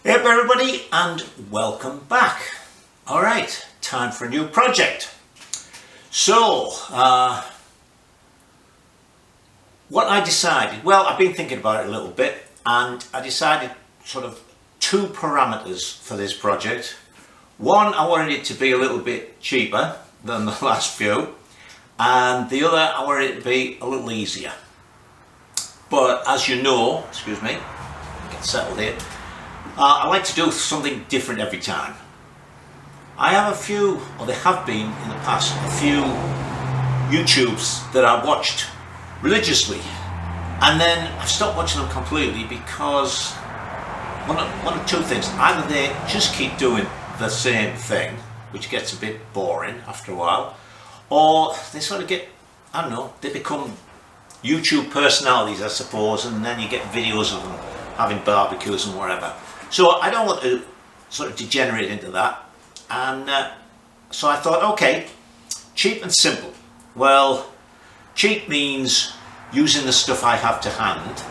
Hey up everybody, and welcome back. Alright, time for a new project. So, what I decided, well, I've been thinking about it a little bit, and I decided sort of two parameters for this project. One, I wanted it to be a little bit cheaper than the last few, and the other, I wanted it to be a little easier. But as you know, excuse me, get settled here, I like to do something different every time. I have a few, or there have been in the past, a few YouTubes that I watched religiously, and then I've stopped watching them completely because one of two things: either they just keep doing the same thing, which gets a bit boring after a while, or they sort of get, I don't know, they become YouTube personalities, I suppose, and then you get videos of them having barbecues and whatever. So I don't want to sort of degenerate into that, and so I thought, okay, cheap and simple. Well, cheap means using the stuff I have to hand.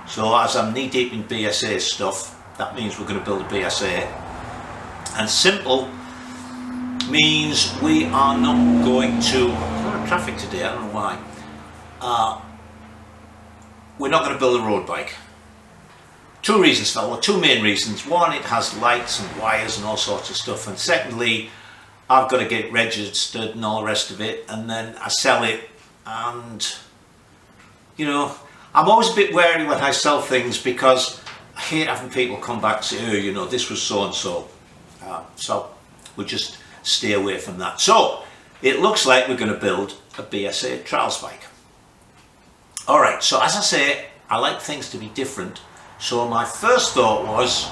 So as I'm knee deep in BSA stuff, that means we're going to build a BSA. And simple means we are not going to, there's a lot of traffic today, I don't know why. We're not going to build a road bike. Two reasons for that, well, two main reasons. One, it has lights and wires and all sorts of stuff, and secondly, I've got to get it registered and all the rest of it, and then I sell it, and you know, I'm always a bit wary when I sell things because I hate having people come back and say, oh, you know, this was so and so. So we'll just stay away from that. So it looks like we're going to build a BSA trials bike. Alright, so as I say, I like things to be different. So my first thought was,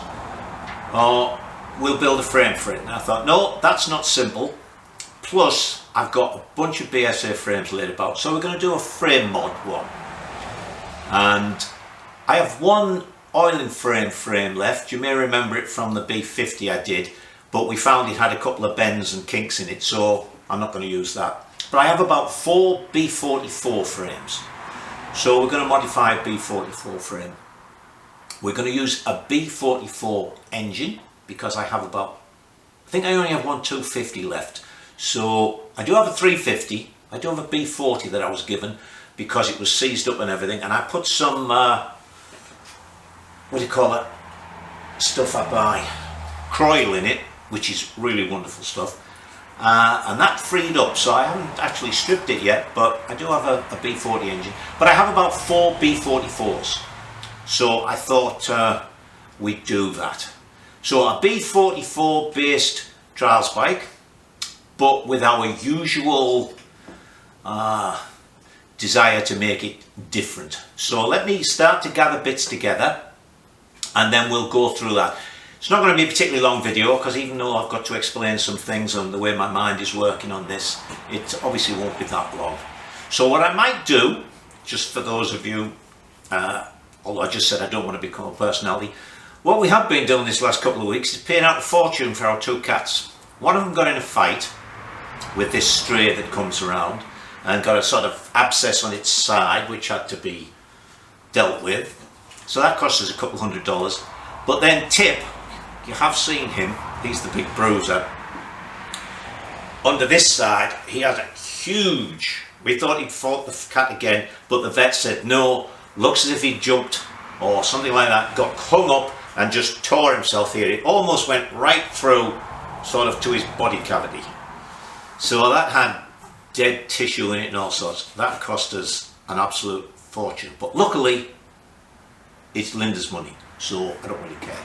oh, we'll build a frame for it. And I thought, no, that's not simple. Plus, I've got a bunch of BSA frames laid about. So we're going to do a frame mod one. And I have one oil and frame left. You may remember it from the B50 I did, but we found it had a couple of bends and kinks in it, so I'm not going to use that. But I have about 4 B44 frames. So we're going to modify a B44 frame. We're going to use a B44 engine because I have about, I think I only have one 250 left. So I do have a 350, I do have a B40 that I was given because it was seized up and everything, and I put some, what do you call it, stuff I buy, Croyle in it, which is really wonderful stuff. And that freed up, so I haven't actually stripped it yet, but I do have a B40 engine. But I have about 4 B44s, so I thought we'd do that. So a B44 based trials bike, but with our usual desire to make it different. So let me start to gather bits together, and then we'll go through that. It's not going to be a particularly long video because even though I've got to explain some things on the way my mind is working on this, it obviously won't be that long. So what I might do, just for those of you, although I just said I don't want to become a personality, what we have been doing this last couple of weeks is paying out a fortune for our 2 cats. One of them got in a fight with this stray that comes around and got a sort of abscess on its side which had to be dealt with. So that cost us a couple $100. But then Tip, you have seen him, he's the big bruiser. Under this side, he had a huge, we thought he'd fought the cat again, but the vet said no, looks as if he jumped or something like that, got hung up and just tore himself here. It almost went right through sort of to his body cavity. So that had dead tissue in it and all sorts. That cost us an absolute fortune. But luckily, it's Linda's money, so I don't really care.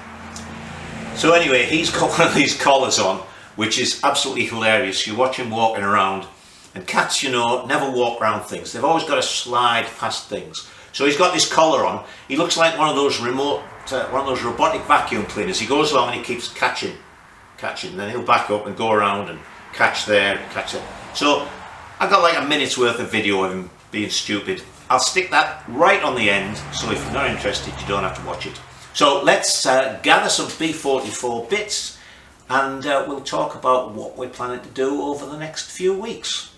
So anyway, he's got one of these collars on, which is absolutely hilarious. You watch him walking around, and cats, you know, never walk around things. They've always got to slide past things. So he's got this collar on. He looks like one of those robotic vacuum cleaners. He goes along and he keeps catching, and then he'll back up and go around and catch there, catch there. So I've got like a minute's worth of video of him being stupid. I'll stick that right on the end, so if you're not interested, you don't have to watch it. So let's gather some B44 bits, and we'll talk about what we're planning to do over the next few weeks.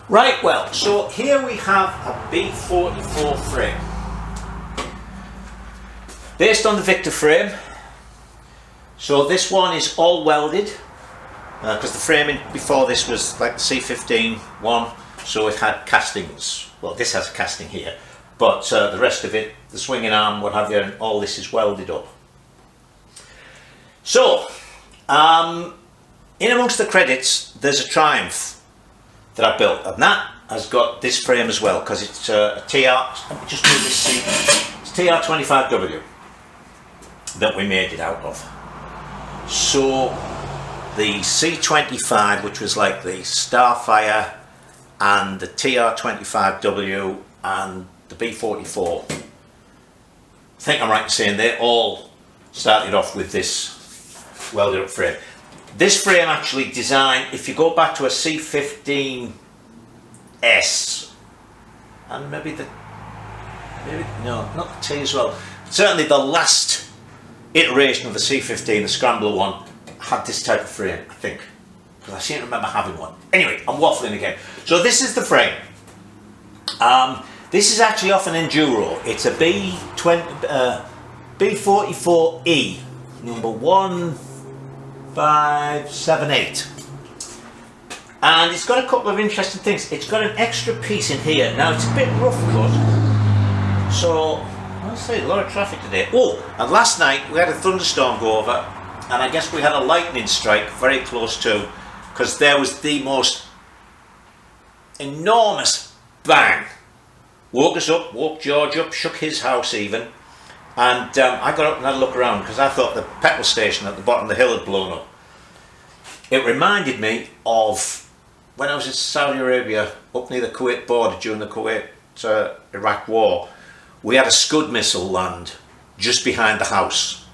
Right, well, so here we have a B44 frame. Based on the Victor frame. So this one is all welded, because the framing before this was like the C15 one, so it had castings. Well, this has a casting here, but the rest of it, the swinging arm, what have you, and all this is welded up. So, in amongst the credits, there's a Triumph that I built, and that has got this frame as well, because it's a TR, let me just move this seat, it's TR25W that we made it out of. So, the C25, which was like the Starfire, and the TR25W, and the B44, I think I'm right in saying they all started off with this welded up frame. This frame actually designed, if you go back to a C15S, and maybe no, not the T as well, certainly the last iteration of the C15, the Scrambler one, had this type of frame, I think, because I seem to remember having one. Anyway, I'm waffling again. So this is the frame. This is actually off an Enduro. It's a B44E, number 1578. And it's got a couple of interesting things. It's got an extra piece in here. Now it's a bit rough cut, so I'll say a lot of traffic today. Oh, and last night we had a thunderstorm go over, and I guess we had a lightning strike very close to, because there was the most enormous bang. Woke us up, woke George up, shook his house even, and I got up and had a look around because I thought the petrol station at the bottom of the hill had blown up. It reminded me of when I was in Saudi Arabia, up near the Kuwait border during the Kuwait-Iraq war. We had a Scud missile land just behind the house.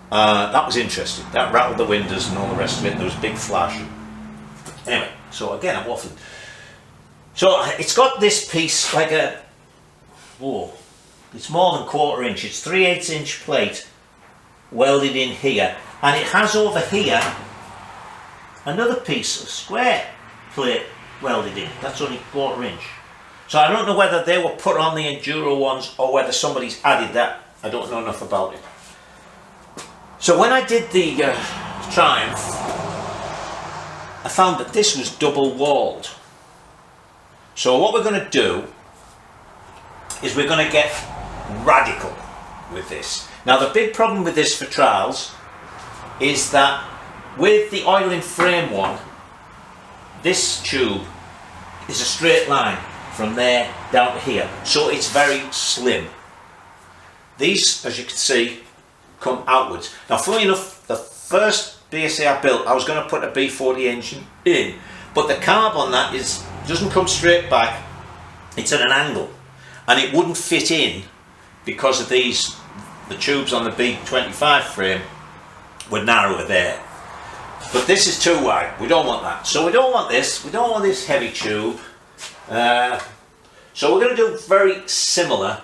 That was interesting. That rattled the windows and all the rest of it. There was a big flash. Anyway, so again, I'm waffling. So it's got this piece like a, it's more than 1/4 inch. It's 3/8 inch plate welded in here, and it has over here another piece of square plate welded in. That's only 1/4 inch. So I don't know whether they were put on the Enduro ones or whether somebody's added that. I don't know enough about it. So when I did the Triumph, I found that this was double walled. So what we're going to do is we're going to get radical with this. Now the big problem with this for trials is that with the oiling frame one, this tube is a straight line from there down to here, so it's very slim. These, as you can see, come outwards. Now funny enough, the first BSA I built, I was going to put a B40 engine in, but the carb on that doesn't come straight back, it's at an angle, and it wouldn't fit in because of the tubes on the B25 frame were narrower there. But this is too wide, we don't want that. So we don't want this heavy tube. So we're going to do very similar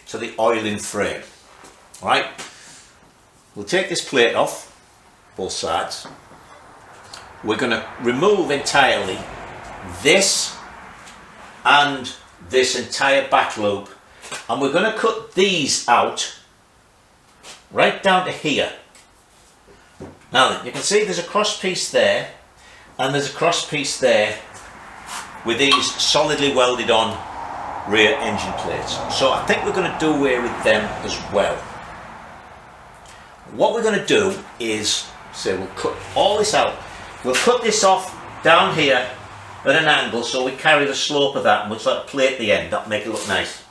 to the oiling frame. Right? We'll take this plate off, both sides. We're going to remove entirely this and this entire back loop, and we're going to cut these out right down to here. Now you can see there's a cross piece there and there's a cross piece there with these solidly welded on rear engine plates. So I think we're going to do away with them as well. What we're going to do is, we'll cut all this out. We'll cut this off down here at an angle so we carry the slope of that, and we'll sort of plate the end. That'll make it look nice.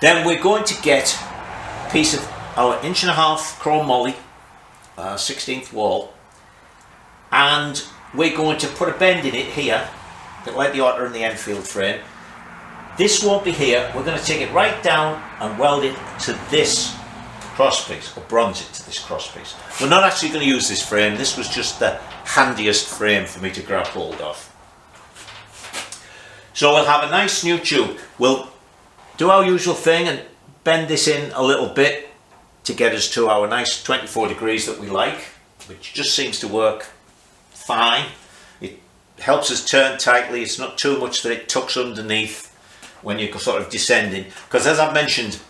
Then we're going to get a piece of our 1.5 inch chrome moly, 16th wall, and we're going to put a bend in it here, a bit like the Otter and the Enfield frame. This won't be here. We're going to take it right down and weld it to this crosspiece, or bronze it to this crosspiece. We're not actually going to use this frame. This was just the handiest frame for me to grab hold of. So we'll have a nice new tube. We'll do our usual thing and bend this in a little bit to get us to our nice 24 degrees that we like, which just seems to work fine. It helps us turn tightly. It's not too much that it tucks underneath when you're sort of descending, because as I've mentioned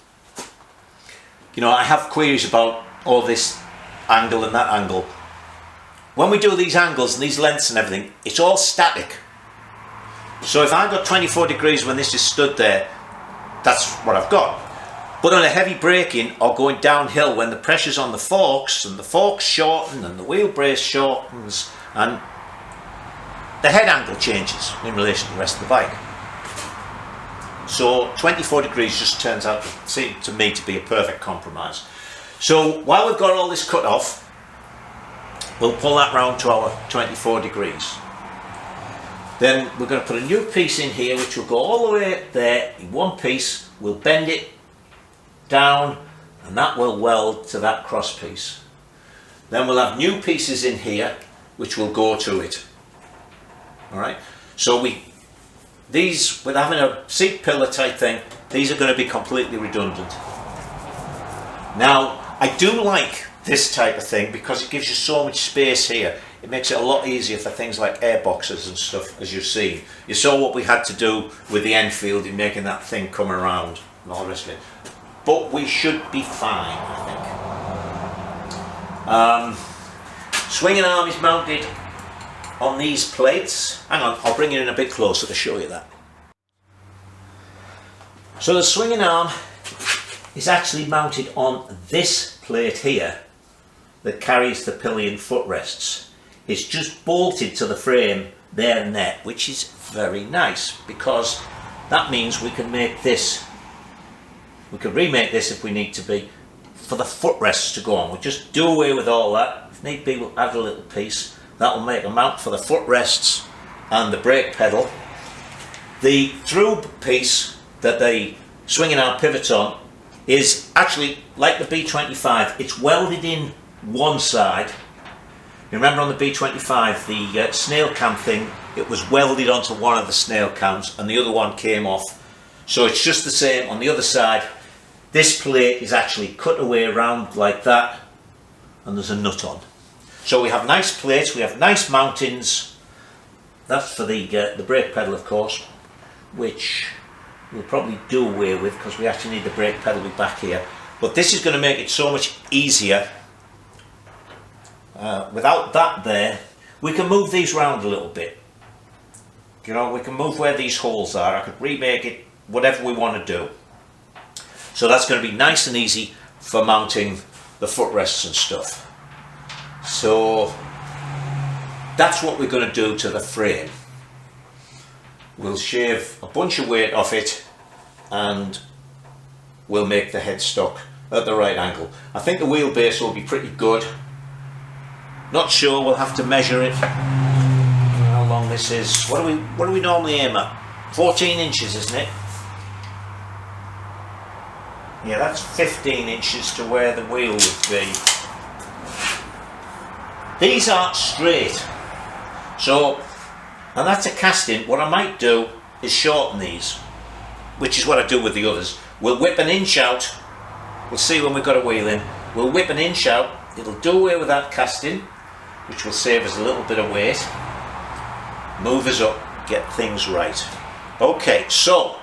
you know, I have queries about all this angle and that angle. When we do these angles and these lengths and everything, it's all static. So if I've got 24 degrees when this is stood there, that's what I've got. But on a heavy braking or going downhill, when the pressure's on the forks and the forks shorten and the wheel brace shortens and the head angle changes in relation to the rest of the bike. So 24 degrees just turns out to me to be a perfect compromise. So while we've got all this cut off, we'll pull that round to our 24 degrees. Then we're going to put a new piece in here which will go all the way there in one piece. We'll bend it down and that will weld to that cross piece. Then we'll have new pieces in here which will go to it. Alright, so these, with having a seat pillar type thing, these are going to be completely redundant. Now, I do like this type of thing because it gives you so much space here. It makes it a lot easier for things like air boxes and stuff, as you've seen. You saw what we had to do with the Enfield in making that thing come around and all the rest of it. But we should be fine, I think. Swinging arm is mounted on these plates. Hang on, I'll bring it in a bit closer to show you that. So the swinging arm is actually mounted on this plate here that carries the pillion footrests. It's just bolted to the frame there and there, which is very nice because that means we can make this, we can remake this if we need to be, for the footrests to go on. We'll just do away with all that. If need be, we'll add a little piece. That will make a mount for the footrests and the brake pedal. The through piece that the swinging arm pivots on is actually like the B25. It's welded in one side. You remember on the B25 the snail cam thing, it was welded onto one of the snail cams and the other one came off. So it's just the same on the other side. This plate is actually cut away around like that and there's a nut on. So we have nice plates, we have nice mountings. That's for the brake pedal, of course, which we'll probably do away with because we actually need the brake pedal back here. But this is going to make it so much easier. Without that there, we can move these around a little bit. You know, we can move where these holes are. I could remake it, whatever we want to do. So that's going to be nice and easy for mounting the footrests and stuff. So that's what we're going to do to the frame. We'll shave a bunch of weight off it and we'll make the headstock at the right angle. I think the wheelbase will be pretty good. Not sure, we'll have to measure it. How long this is. What do we normally aim at? 14 inches, isn't it? Yeah, that's 15 inches to where the wheel would be. These aren't straight. So, and that's a casting. What I might do is shorten these, which is what I do with the others. We'll whip an inch out. We'll see when we've got a wheel in. We'll whip an inch out. It'll do away with that casting, which will save us a little bit of weight. Move us up, get things right. Okay, so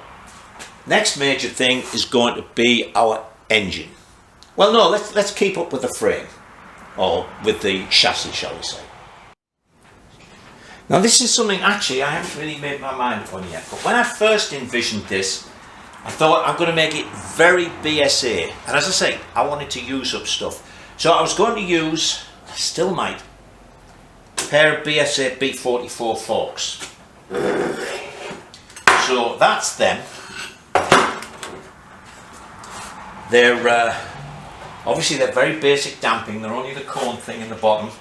next major thing is going to be our engine. Well, no, let's keep up with the frame, or with the chassis, shall we say. Now this is something actually I haven't really made my mind up on yet, but when I first envisioned this, I thought I'm going to make it very BSA, and as I say, I wanted to use up stuff. So I was going to use, I still might, a pair of BSA B44 forks. So that's them. They're obviously they're very basic damping. They're only the cone thing in the bottom.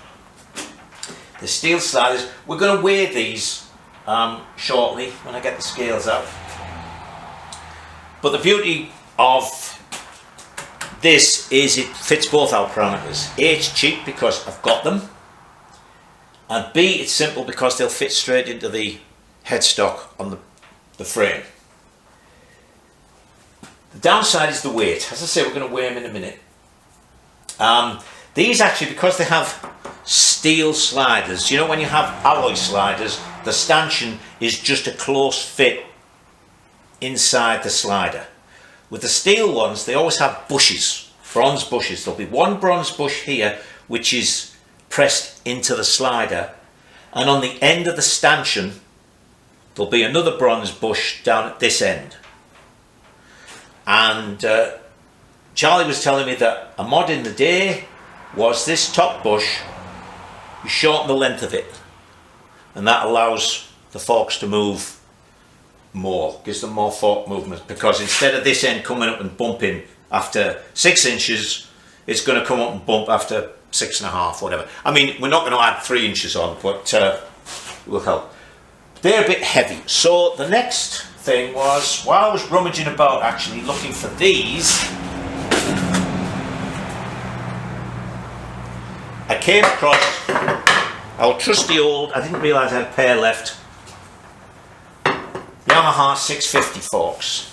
The steel sliders. We're going to weigh these shortly when I get the scales out. But the beauty of this is it fits both our parameters. A, it's cheap because I've got them, and B, it's simple because they'll fit straight into the headstock on the frame. The downside is the weight. As I say, we're going to weigh them in a minute. These actually, because they have steel sliders, you know when you have alloy sliders, the stanchion is just a close fit inside the slider. With the steel ones, they always have bushes bronze bushes. There'll be one bronze bush here which is pressed into the slider, and on the end of the stanchion there'll be another bronze bush down at this end. And Charlie was telling me that a mod in the day was this top bush, you shorten the length of it, and that allows the forks to move more, gives them more fork movement, because instead of this end coming up and bumping after 6 inches, it's going to come up and bump after 6.5, whatever. I mean, we're not going to add 3 inches on, but it will help. They're a bit heavy. So the next thing was, while I was rummaging about actually looking for these, I came across our trusty old, I didn't realise I had a pair left, Yamaha 650 forks.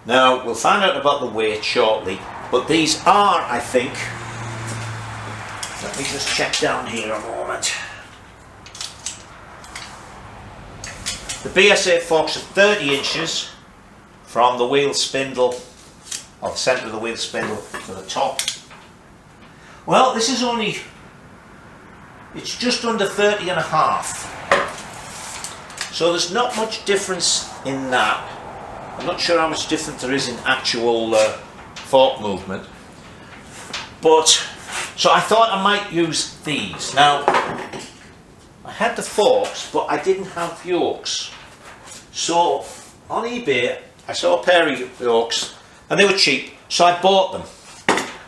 Now, we'll find out about the weight shortly, but these are, I think, let me just check down here a moment. The BSA forks are 30 inches from the wheel spindle, or the centre of the wheel spindle to the top. Well, this is only, it's just under 30.5. So there's not much difference in that. I'm not sure how much difference there is in actual fork movement. But, so I thought I might use these. Now, I had the forks, but I didn't have yokes. So, on eBay, I saw a pair of yokes, and they were cheap, so I bought them.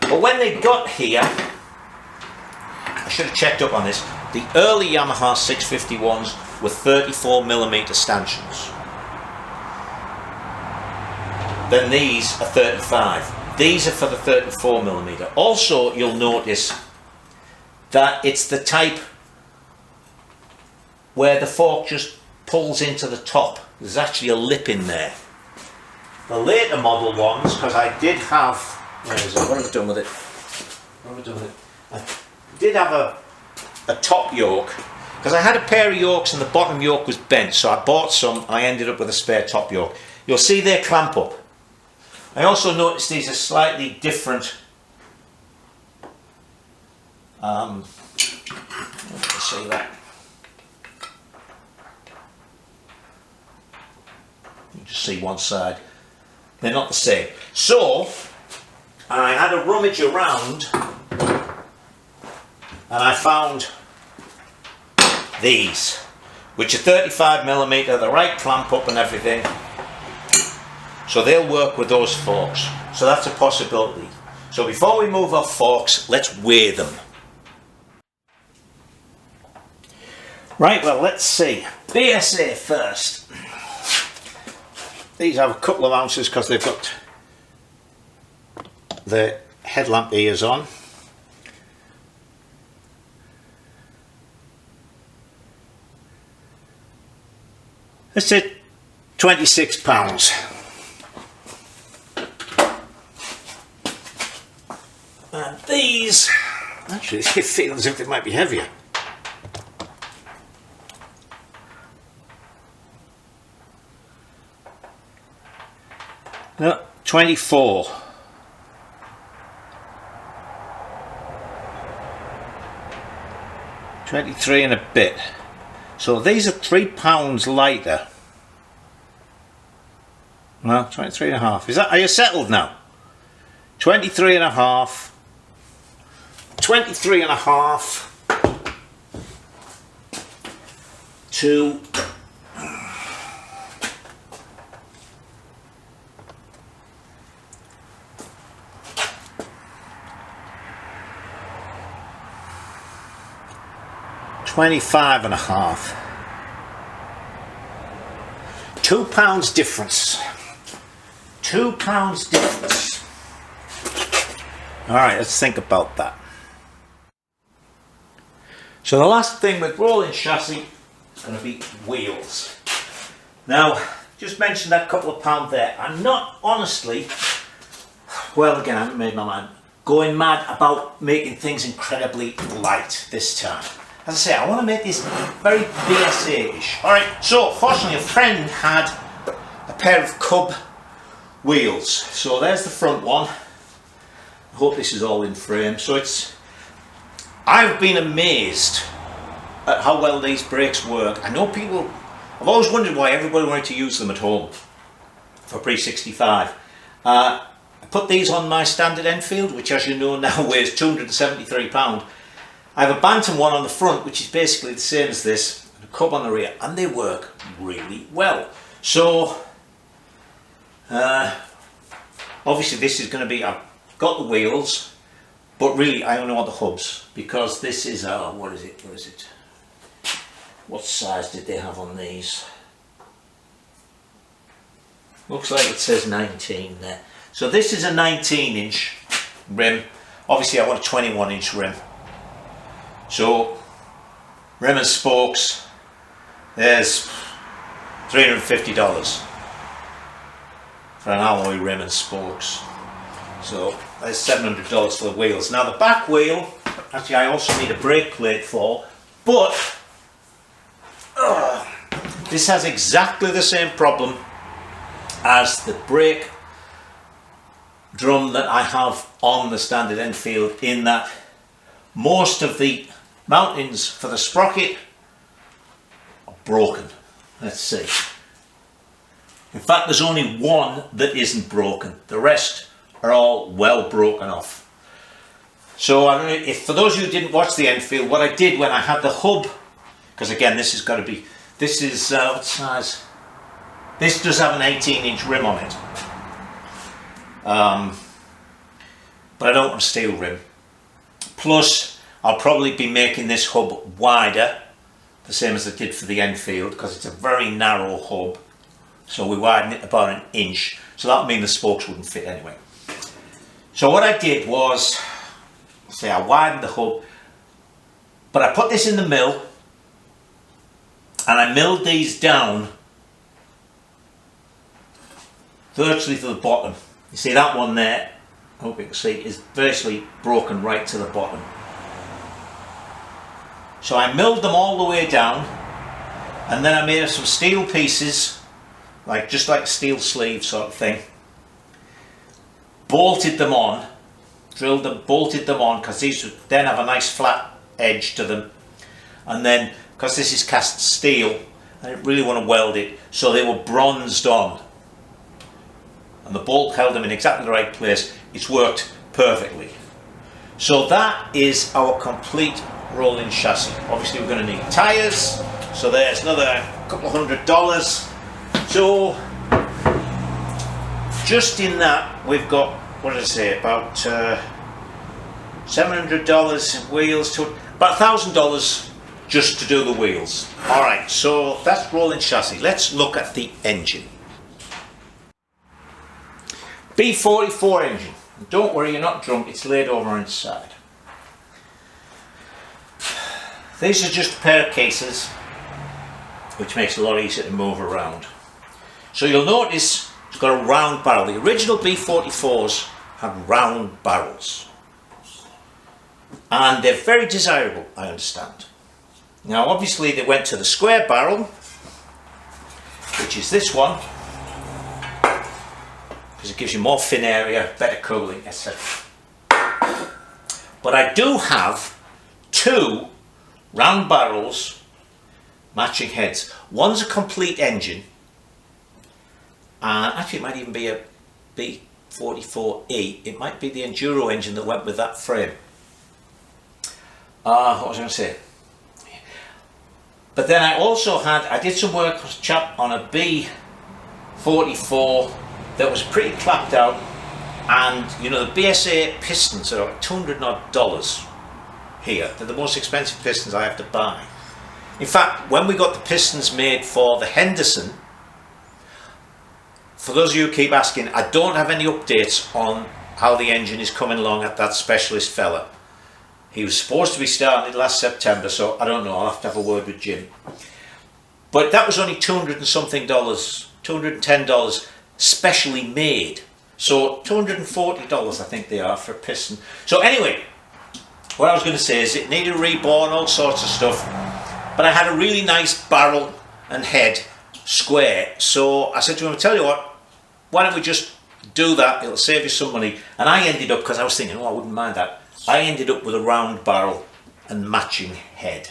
But when they got here, I should have checked up on this, the early Yamaha 651s were 34mm stanchions. Then these are 35. These are for the 34mm. Also, you'll notice that it's the type where the fork just pulls into the top. There's actually a lip in there. The later model ones, because I did have, where is it? What have I done with it? What have I done with it? I did have a top yoke, because I had a pair of yokes and the bottom yoke was bent, so I bought some and I ended up with a spare top yoke. You'll see they clamp up. I also noticed these are slightly different. Let me see that. You just see one side. They're not the same. So I had a rummage around and I found these, which are 35mm, the right clamp up and everything. So they'll work with those forks. So that's a possibility. So before we move off forks, let's weigh them. Right, well, let's see. BSA first. These have a couple of ounces because they've got the headlamp ears on. Let's say 26 pounds. And these, actually, they feel as if they might be heavier. No, 24. 23 and a bit. So these are 3 pounds lighter. No, 23 and a half. Is that, are you settled now? 23 and a half. 23 and a half to 25 and a half. 2 pounds difference. 2 pounds difference. Alright, let's think about that. So the last thing with rolling chassis is going to be wheels. Now, just mentioned that couple of pound there. I'm not honestly, well again I haven't made my mind, going mad about making things incredibly light this time. As I say, I want to make this very BSA-ish. Alright, so fortunately a friend had a pair of Cub wheels. So there's the front one. I hope this is all in frame. So I've been amazed at how well these brakes work. I know people, I've always wondered why everybody wanted to use them at home for pre-65. I put these on my standard Enfield, which as you know now weighs 273 pounds. I have a Bantam one on the front, which is basically the same as this, and a Cub on the rear, and they work really well. So obviously this is going to be, I've got the wheels, but really I only want the hubs, because this is, what is it? What size did they have on these? Looks like it says 19 there. So this is a 19-inch rim. Obviously I want a 21-inch rim. So rim and spokes, there's $350 for an alloy rim and spokes. So there's $700 for the wheels. Now the back wheel, actually I also need a brake plate for, but this has exactly the same problem as the brake drum that I have on the standard Enfield, in that most of the mountings for the sprocket are broken. Let's see. In fact, there's only one that isn't broken. The rest are all well broken off. So I don't know if, for those of you who didn't watch the Enfield, what I did when I had the hub, because again this has got to be, this is what size? This does have an 18-inch rim on it, but I don't want a steel rim. Plus I'll probably be making this hub wider, the same as I did for the Enfield, because it's a very narrow hub. So we widen it about an inch, so that would mean the spokes wouldn't fit anyway. So what I did was, say I widened the hub, but I put this in the mill, and I milled these down virtually to the bottom. You see that one there, I hope you can see, is virtually broken right to the bottom. So I milled them all the way down, and then I made some steel pieces, just like a steel sleeve sort of thing. Bolted them on, drilled them, bolted them on, because these would then have a nice flat edge to them. And then, because this is cast steel, I didn't really want to weld it, so they were bronzed on. And the bolt held them in exactly the right place. It's worked perfectly. So that is our complete rolling chassis. Obviously we're going to need tyres, so there's another couple of $100. So just in that we've got, what did I say, about $700 in wheels, to about $1,000 just to do the wheels. Alright, so that's rolling chassis. Let's look at the engine. B44 engine. Don't worry, you're not drunk, it's laid over inside. These are just a pair of cases, which makes it a lot easier to move around. So you'll notice it's got a round barrel. The original B44s had round barrels, and they're very desirable, I understand. Now obviously they went to the square barrel, which is this one, because it gives you more fin area, better cooling, etc. But I do have two round barrels matching heads. One's a complete engine, and actually it might even be a B44E. It might be the Enduro engine that went with that frame. What was I going to say? But then I also had, I did some work on a B44 that was pretty clapped out, and you know the BSA pistons are $200 odd here. They're the most expensive pistons I have to buy. In fact, when we got the pistons made for the Henderson, for those of you who keep asking, I don't have any updates on how the engine is coming along at that specialist fella. He was supposed to be starting it last September, so I don't know, I'll have to have a word with Jim. But that was only $200 and something, $210 specially made. So $240 I think they are for a piston. So anyway, what I was going to say is it needed reborn, all sorts of stuff, but I had a really nice barrel and head square, so I said to him, I tell you what, why don't we just do that, it'll save you some money. And I ended up, because I was thinking, oh, I wouldn't mind that, I ended up with a round barrel and matching head.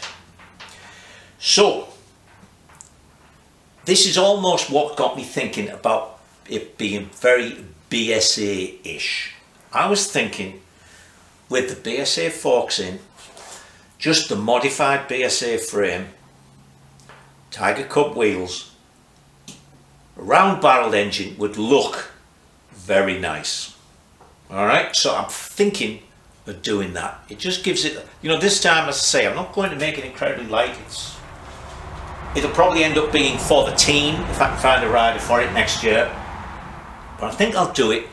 So this is almost what got me thinking about it being very BSA-ish. I was thinking with the BSA forks in, just the modified BSA frame, Tiger Cub wheels, a round barreled engine would look very nice. Alright, so I'm thinking of doing that. It just gives it, you know, this time, as I say, I'm not going to make it incredibly light. It'll probably end up being for the team if I can find a rider for it next year. But I think I'll do it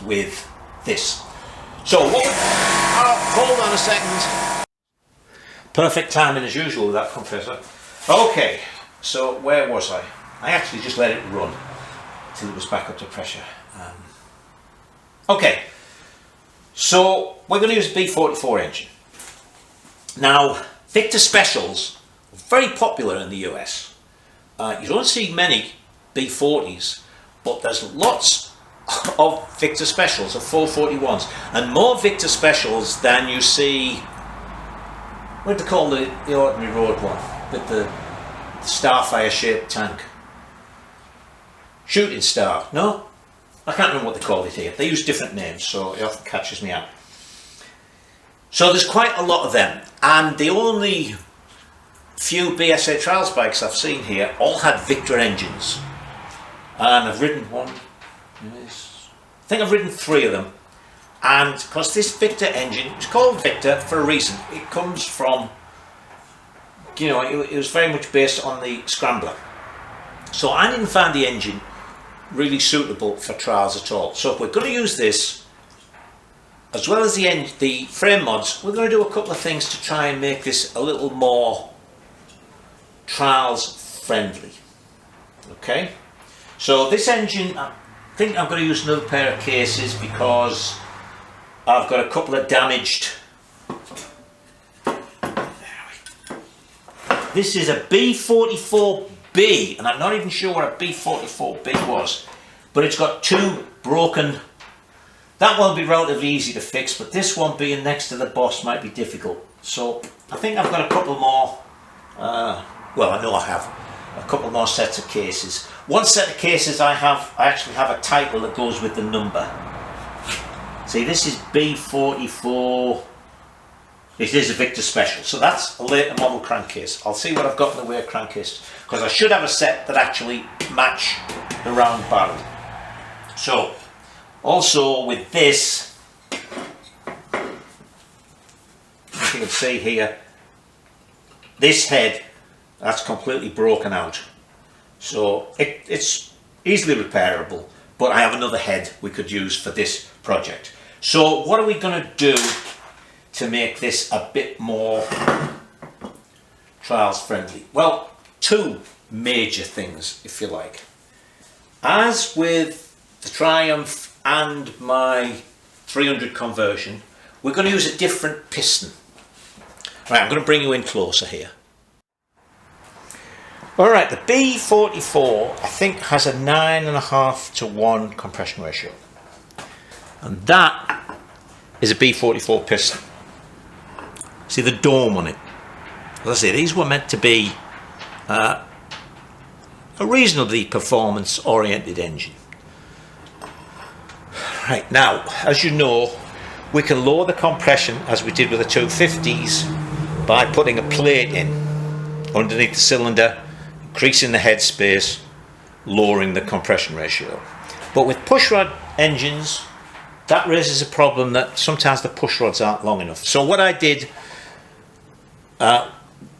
with this. So what? Hold on a second. Perfect timing as usual with that compressor. Okay, so where was I? I actually just let it run till it was back up to pressure. Okay, so we're going to use a B44 engine. Now, Victor Specials are very popular in the US. You don't see many B40s, but there's lots of Victor Specials, of 441s, and more Victor Specials than you see, what do they call the ordinary road one, with the Starfire shaped tank? Shooting Star, no? I can't remember what they call it here. They use different names, so it often catches me out. So there's quite a lot of them, and the only few BSA trials bikes I've seen here all had Victor engines. And I've ridden one, I think I've ridden 3 of them. And because this Victor engine, it's called Victor for a reason. It comes from, you know, it was very much based on the Scrambler. So I didn't find the engine really suitable for trials at all. So if we're going to use this, as well as the frame mods, we're going to do a couple of things to try and make this a little more trials friendly. Okay, so this engine, I think I'm going to use another pair of cases because I've got a couple of damaged. This is a B44B, and I'm not even sure what a B44B was, but it's got 2 broken. That one will be relatively easy to fix, but this one being next to the boss might be difficult. So I think I've got a couple more, well, I know I have a couple more sets of cases. One set of cases I actually have a title that goes with the number. See, this is B44. It is a Victor Special, so that's a later model crankcase. I'll see what I've got in the way of crankcase, because I should have a set that actually match the round barrel. So, also with this, as you can see here, this head, that's completely broken out. So it's easily repairable, but I have another head we could use for this project. So what are we going to do to make this a bit more trials friendly? Well, 2 major things, if you like. As with the Triumph and my 300 conversion, we're going to use a different piston. Right, I'm going to bring you in closer here. Alright, the B44 I think has a 9.5 to 1 compression ratio, and that is a B44 piston. See the dome on it. As I say, these were meant to be a reasonably performance oriented engine. Right, now, as you know, we can lower the compression as we did with the 250s by putting a plate in underneath the cylinder, increasing the head space, lowering the compression ratio. But with pushrod engines, that raises a problem that sometimes the pushrods aren't long enough. So what I did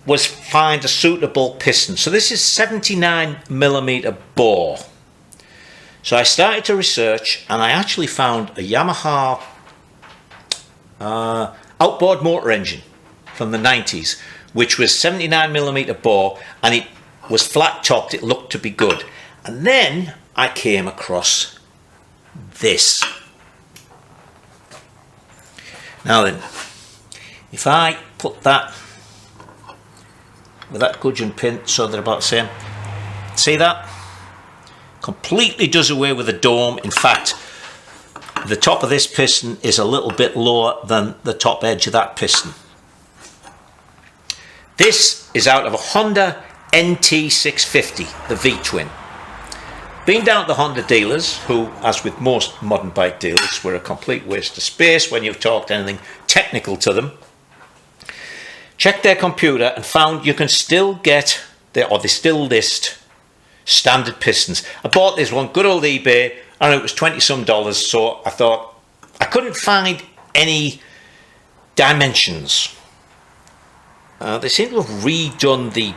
was find a suitable piston. So this is 79mm bore. So I started to research, and I actually found a Yamaha outboard motor engine from the 90s, which was 79mm bore, and it was flat topped. It looked to be good. And then I came across this. Now then, if I put that with that gudgeon pin so they're about the same, see that? Completely does away with the dome. In fact, the top of this piston is a little bit lower than the top edge of that piston. This is out of a Honda NT650, the V-twin. Been down to the Honda dealers, who, as with most modern bike dealers, were a complete waste of space when you've talked anything technical to them. Checked their computer and found you can still get, they still list standard pistons. I bought this one, good old eBay, and it was 20 some dollars, so I thought I couldn't find any dimensions. They seem to have redone the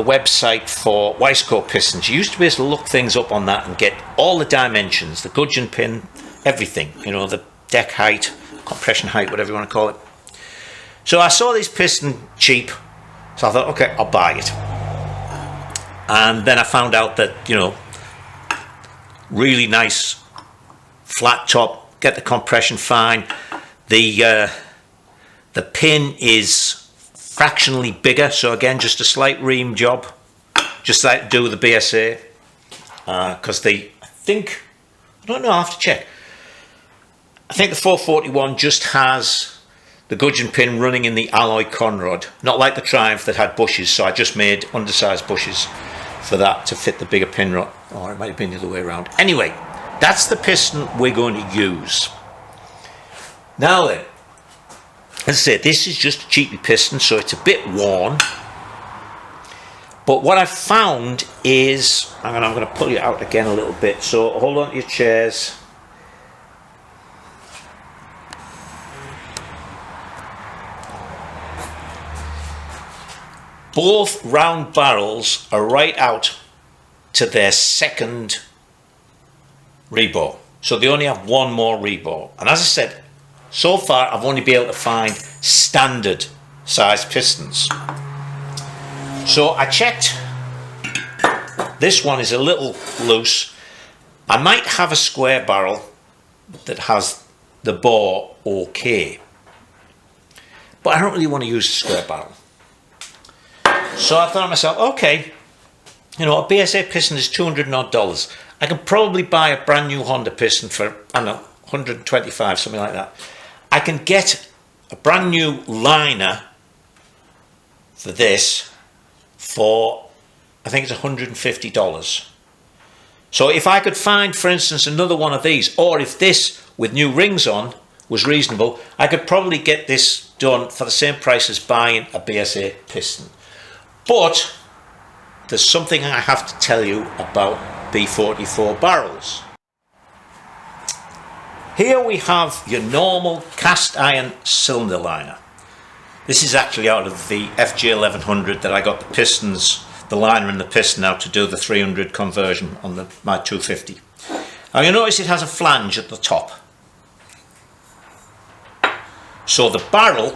website for Wiseco pistons. You used to be able to look things up on that and get all the dimensions, the gudgeon pin, everything, you know, the deck height, compression height, whatever you want to call it. So I saw this piston cheap, so I thought, okay, I'll buy it. And then I found out that, you know, really nice flat top, get the compression fine. The pin is fractionally bigger, so again, just a slight ream job, just like to do with the BSA, because I don't know, I have to check. I think the 441 just has the gudgeon pin running in the alloy conrod, not like the Triumph that had bushes, so I just made undersized bushes for that to fit the bigger pin rod, or it might have been the other way around. Anyway, that's the piston we're going to use. Now then, as I said, this is just a cheapy piston, so it's a bit worn. But what I've found is, I'm going to pull you out again a little bit, so hold on to your chairs. Both round barrels are right out to their second rebore. So they only have one more rebore. And as I said, so far I've only been able to find standard size pistons. So I checked, this one is a little loose. I might have a square barrel that has the bore okay, but I don't really want to use a square barrel. So I thought to myself, okay, you know, a BSA piston is $200 and odd. I can probably buy a brand new Honda piston for, I don't know, 125, something like that. I can get a brand new liner for this for, I think it's $150. So if I could find, for instance, another one of these, or if this with new rings on was reasonable, I could probably get this done for the same price as buying a BSA piston. But there's something I have to tell you about B44 barrels. Here we have your normal cast iron cylinder liner. This is actually out of the FJ1100 that I got the pistons, the liner and the piston out to do the 300 conversion on my 250. Now you notice it has a flange at the top. So the barrel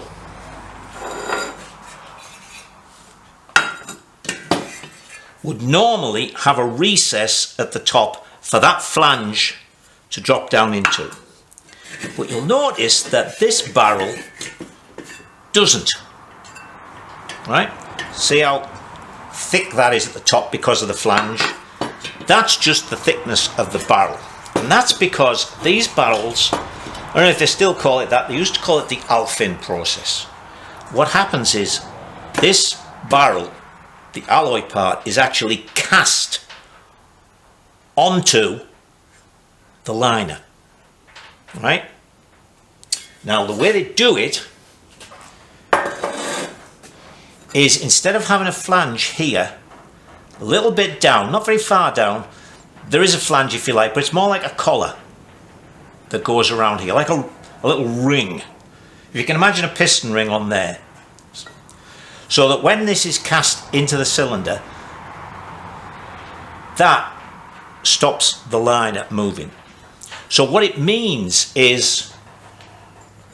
would normally have a recess at the top for that flange to drop down into. But you'll notice that this barrel doesn't. Right? See how thick that is at the top because of the flange? That's just the thickness of the barrel. And that's because these barrels, I don't know if they still call it that, they used to call it the Alfin process. What happens is this barrel, the alloy part, is actually cast onto the liner. Right? Now the way they do it is, instead of having a flange here, a little bit down, not very far down, there is a flange if you like, but it's more like a collar that goes around here, like a little ring. If you can imagine a piston ring on there. So that when this is cast into the cylinder, that stops the liner moving. So what it means is,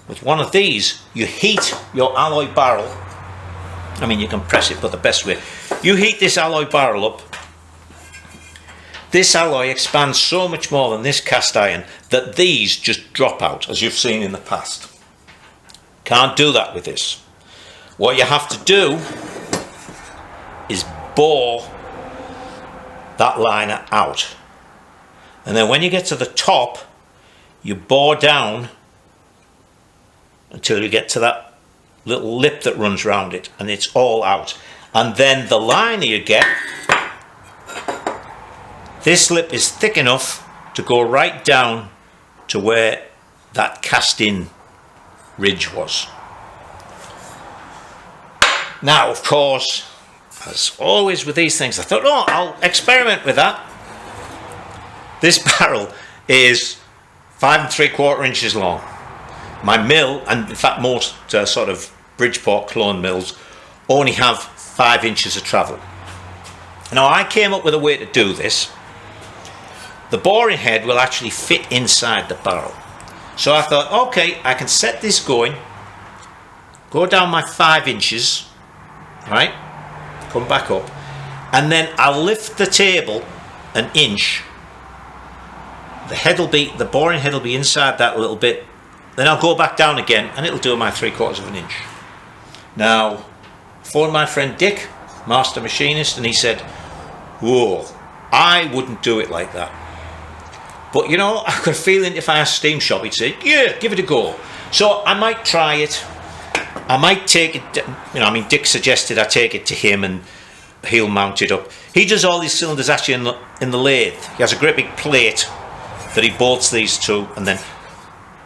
with one of these, you heat your alloy barrel. I mean, you can press it, but the best way, you heat this alloy barrel up. This alloy expands so much more than this cast iron that these just drop out, as you've seen in the past. Can't do that with this. What you have to do is bore that liner out. And then when you get to the top, you bore down until you get to that little lip that runs round it, and it's all out. And then the liner you get, this lip is thick enough to go right down to where that cast-in ridge was. Now, of course, as always with these things, I thought, oh, I'll experiment with that. This barrel is 5 3/4 inches long. My mill, and in fact most sort of Bridgeport clone mills, only have 5 inches of travel. Now I came up with a way to do this. The boring head will actually fit inside the barrel. So I thought, okay, I can set this going, go down my 5 inches, right, come back up, and then I'll lift the table an inch. The boring head will be inside that a little bit. Then I'll go back down again and it'll do my 3/4 of an inch. Now, I phoned my friend Dick, master machinist, and he said, whoa, I wouldn't do it like that. But you know, I got a feeling if I asked Steam Shop, he'd say, yeah, give it a go. So I might try it. I might take it, you know, I mean, Dick suggested I take it to him and he'll mount it up. He does all these cylinders actually in the lathe. He has a great big plate that he bolts these to, and then,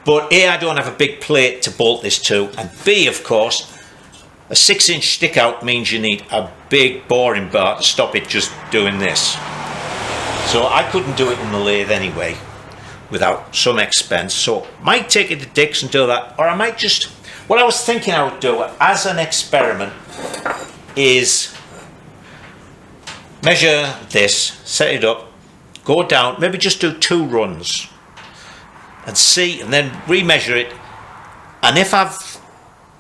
but A, I don't have a big plate to bolt this to, and B, of course, a 6-inch stick out means you need a big boring bar to stop it just doing this. So I couldn't do it in the lathe anyway without some expense. So might take it to Dick's and do that, or I might just, what I was thinking I would do as an experiment is measure this, set it up, go down, maybe just do 2 runs and see, and then remeasure it, and if I've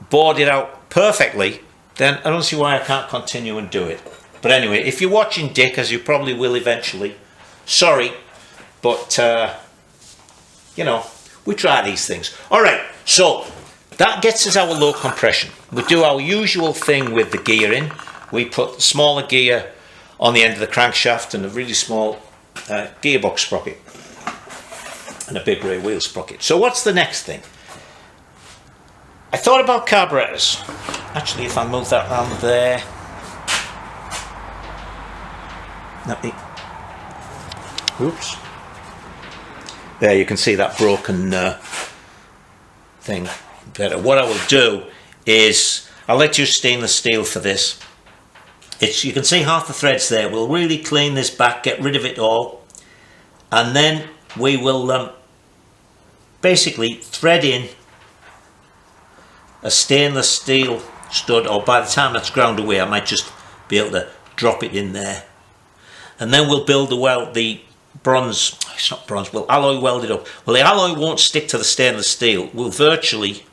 bored it out perfectly, then I don't see why I can't continue and do it. But anyway, if you're watching Dick, as you probably will eventually, sorry, but you know, we try these things. Alright, so that gets us our low compression. We do our usual thing with the gear in. We put the smaller gear on the end of the crankshaft and a really small gearbox sprocket and a big rear wheel sprocket. So what's the next thing? I thought about carburetors. Actually, if I move that around there, oops, there you can see that broken thing better. What I will do is I'll let you stainless steel for this. You can see half the threads there. We'll really clean this back, get rid of it all, and then we will basically thread in a stainless steel stud, or by the time that's ground away I might just be able to drop it in there, and then we'll build the bronze, it's not bronze, we'll alloy weld it up. Well, the alloy won't stick to the stainless steel. We'll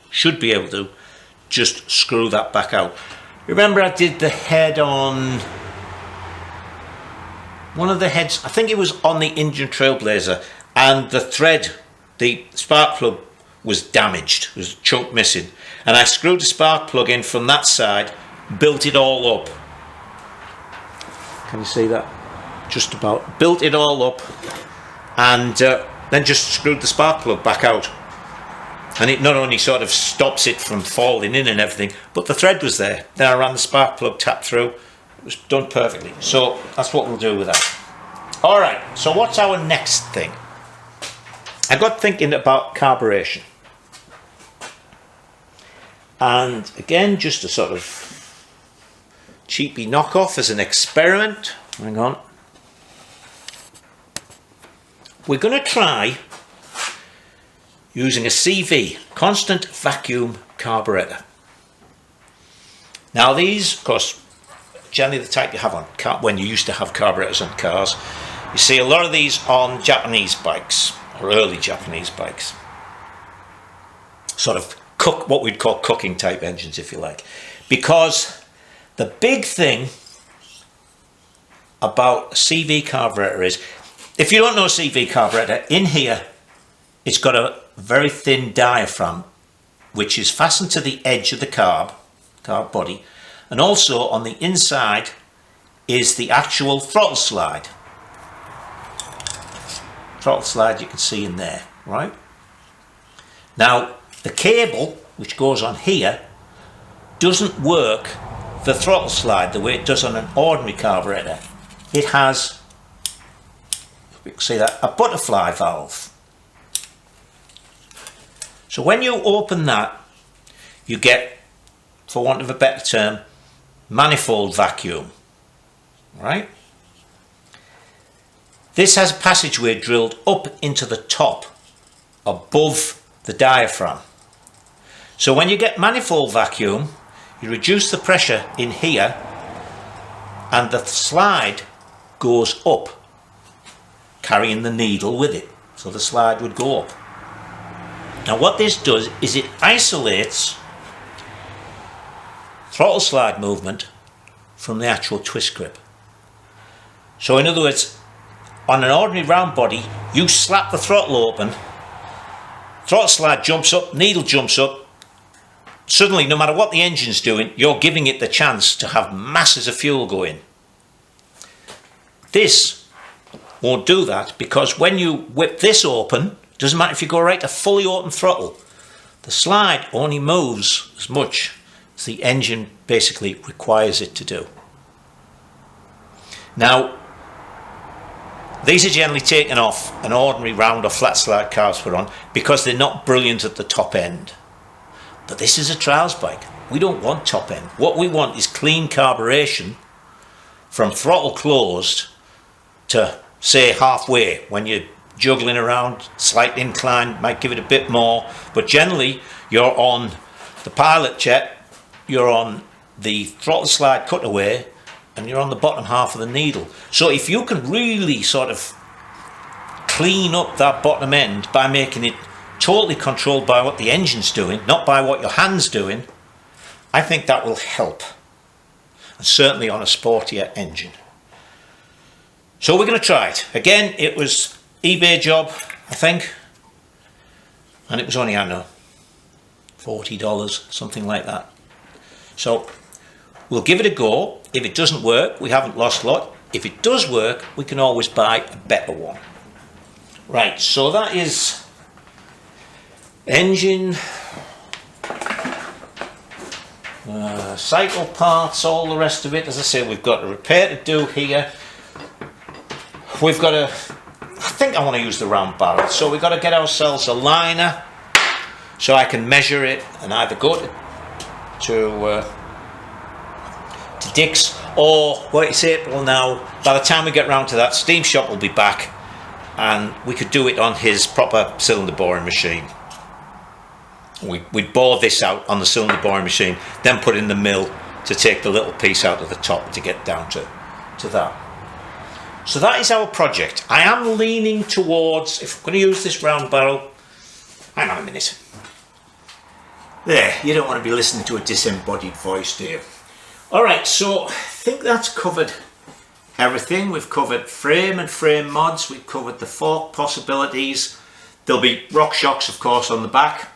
should be able to just screw that back out. Remember I did the head on one of the heads, I think it was on the Indian Trailblazer, and the thread, the spark plug was damaged, there was a chunk missing, and I screwed the spark plug in from that side, built it all up. Can you see that? Just about. Built it all up, and then just screwed the spark plug back out. And it not only sort of stops it from falling in and everything, but the thread was there. Then I ran the spark plug tap through. It was done perfectly. So that's what we'll do with that. Alright, so what's our next thing? I got thinking about carburation. And again, just a sort of cheapy knockoff as an experiment. Hang on. We're going to try using a CV, constant vacuum carburetor. Now these, of course, generally the type you have on when you used to have carburetors on cars. You see a lot of these on Japanese bikes, or early Japanese bikes. Sort of what we'd call cooking type engines, if you like. Because the big thing about a CV carburetor is, if you don't know a CV carburetor, in here it's got a very thin diaphragm which is fastened to the edge of the carb body, and also on the inside is the actual throttle slide. Throttle slide you can see in there, right? Now the cable which goes on here doesn't work the throttle slide the way it does on an ordinary carburetor. It has, you can see that, a butterfly valve. So when you open that, you get, for want of a better term, manifold vacuum, right? This has a passageway drilled up into the top, above the diaphragm. So when you get manifold vacuum, you reduce the pressure in here and the slide goes up, carrying the needle with it. So the slide would go up. Now what this does is it isolates throttle slide movement from the actual twist grip. So in other words, on an ordinary round body, you slap the throttle open, throttle slide jumps up, needle jumps up. Suddenly, no matter what the engine's doing, you're giving it the chance to have masses of fuel going. This won't do that, because when you whip this open, doesn't matter if you go right to fully open throttle, the slide only moves as much as the engine basically requires it to do. Now, these are generally taken off an ordinary round or flat slide cars we're on because they're not brilliant at the top end. But this is a trials bike. We don't want top end. What we want is clean carburation from throttle closed to, say, halfway. When you're juggling around, slight incline, might give it a bit more. But generally, you're on the pilot jet, you're on the throttle slide cutaway, and you're on the bottom half of the needle. So if you can really sort of clean up that bottom end by making it totally controlled by what the engine's doing, not by what your hand's doing, I think that will help. And certainly on a sportier engine. So we're going to try it. Again, it was eBay job, I think. And it was only, I don't know, $40, something like that. So we'll give it a go. If it doesn't work, we haven't lost a lot. If it does work, we can always buy a better one. Right, so that is engine, cycle parts, all the rest of it. As I say, we've got a repair to do here. We've got to, I think I want to use the round barrel. So we've got to get ourselves a liner so I can measure it and either go to Dick's, or what it's April now, by the time we get round to that, Steam Shop will be back and we could do it on his proper cylinder boring machine. We'd bore this out on the cylinder boring machine, then put in the mill to take the little piece out of the top to get down to that. So that is our project. I am leaning towards, if I'm going to use this round barrel, hang on a minute. There, you don't want to be listening to a disembodied voice, do you? Alright, so I think that's covered everything. We've covered frame and frame mods, we've covered the fork possibilities. There'll be rock shocks, of course, on the back.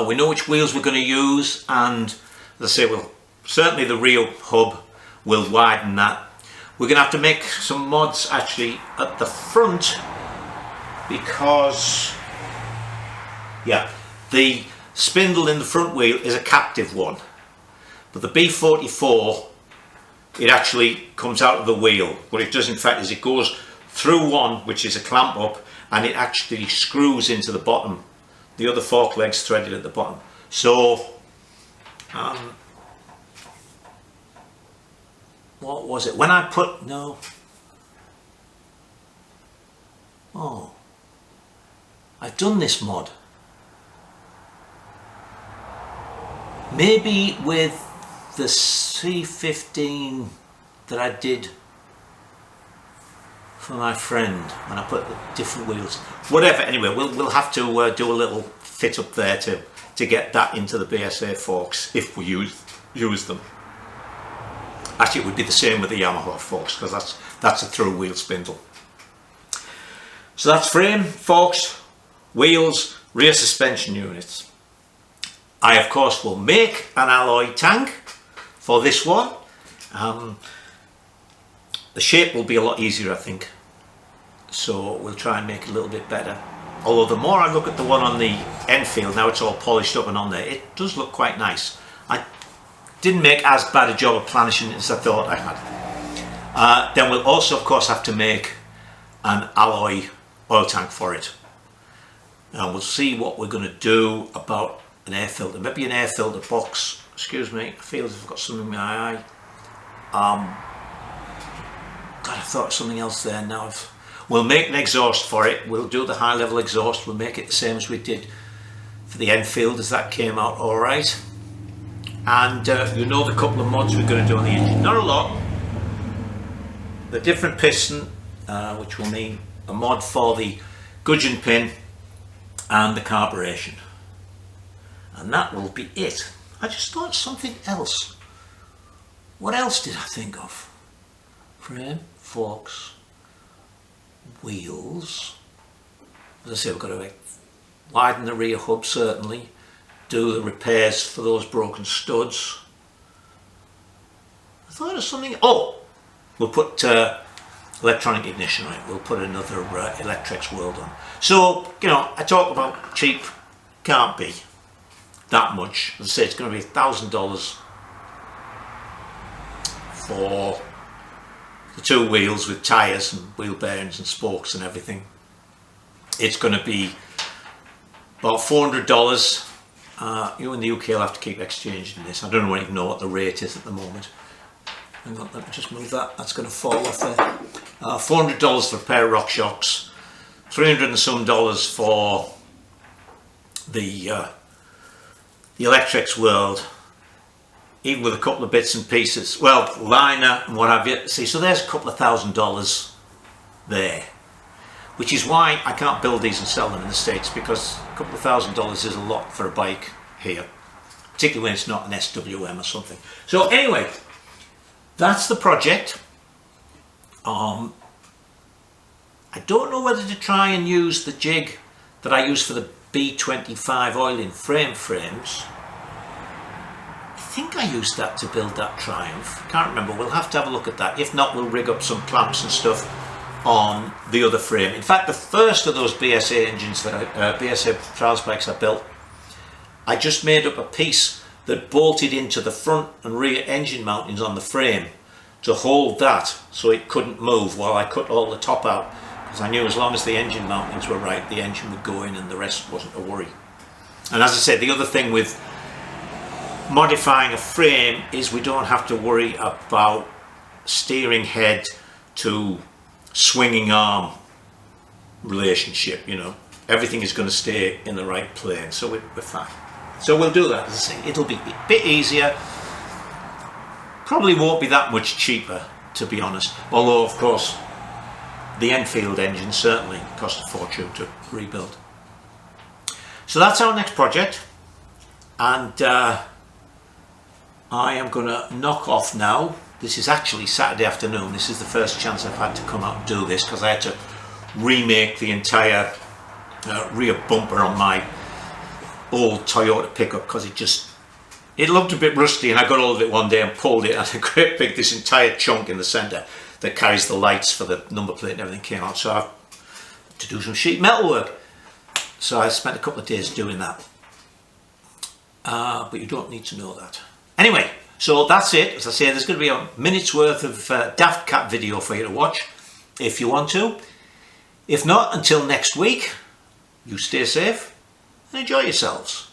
We know which wheels we're going to use, and as I say, well, certainly the rear hub will widen that. We're going to have to make some mods actually at the front because, yeah, the spindle in the front wheel is a captive one. But the B44, it actually comes out of the wheel. What it does in fact is it goes through one, which is a clamp up, and it actually screws into the bottom. The other fork leg's threaded at the bottom. So, what was it? When I put, no. Oh, I've done this mod. Maybe with the C15 that I did for my friend when I put the different wheels. Whatever, anyway, we'll have to do a little fit up there to get that into the BSA forks if we use them. Actually, it would be the same with the Yamaha forks because that's a through wheel spindle. So that's frame, forks, wheels, rear suspension units. I of course will make an alloy tank for this one. The shape will be a lot easier, I think, so we'll try and make it a little bit better. Although the more I look at the one on the Enfield, now it's all polished up and on there, it does look quite nice. I didn't make as bad a job of planishing it as I thought I had. Then we'll also of course have to make an alloy oil tank for it. And we'll see what we're going to do about an air filter. Maybe an air filter box. Excuse me, I feel as if I've got something in my eye. God, I thought of something else there now. We'll make an exhaust for it. We'll do the high level exhaust. We'll make it the same as we did for the Enfield, as that came out all right. And you know the couple of mods we're going to do on the engine. Not a lot. The different piston, which will mean a mod for the gudgeon pin and the carburation. And that will be it. I just thought of something else. What else did I think of? Frame, forks, wheels. As I say, we've got to widen the rear hub certainly, do the repairs for those broken studs. I thought of something. Oh, we'll put electronic ignition on it. We'll put another Electrex World on. So, you know, I talk about cheap, can't be that much. As I say, it's going to be $1,000 for the two wheels with tyres and wheel bearings and spokes and everything. It's going to be about $400. You in the UK will have to keep exchanging this. I don't even know what the rate is at the moment. Hang on, let me just move that. That's going to fall off there. $400 for a pair of rock shocks. $300 and some for the Electrex World, even with a couple of bits and pieces. Well, liner and what have you. See, so there's a couple of $1,000 there, which is why I can't build these and sell them in the States, because a couple of $1,000 is a lot for a bike here, particularly when it's not an SWM or something. So anyway, that's the project. I don't know whether to try and use the jig that I use for the B25 oiling frames. I think I used that to build that Triumph. Can't remember. We'll have to have a look at that. If not, we'll rig up some clamps and stuff on the other frame. In fact, the first of those BSA engines that BSA trials bikes I built, I just made up a piece that bolted into the front and rear engine mountings on the frame to hold that so it couldn't move while I cut all the top out, because I knew as long as the engine mountings were right, the engine would go in and the rest wasn't a worry. And as I said, the other thing with modifying a frame is we don't have to worry about steering head to swinging arm relationship, you know. Everything is going to stay in the right plane, so we're fine. So we'll do that. As I say, it'll be a bit easier. Probably won't be that much cheaper, to be honest. Although, of course, the Enfield engine certainly cost a fortune to rebuild. So that's our next project. And I am going to knock off now. This is actually Saturday afternoon. This is the first chance I've had to come out and do this, because I had to remake the entire rear bumper on my old Toyota pickup, because it looked a bit rusty, and I got hold of it one day and pulled it, and a great big, this entire chunk in the centre that carries the lights for the number plate and everything came out. So I had to do some sheet metal work. So I spent a couple of days doing that. But you don't need to know that. Anyway, so that's it. As I say, there's going to be a minute's worth of Daft Cat video for you to watch if you want to. If not, until next week, you stay safe and enjoy yourselves.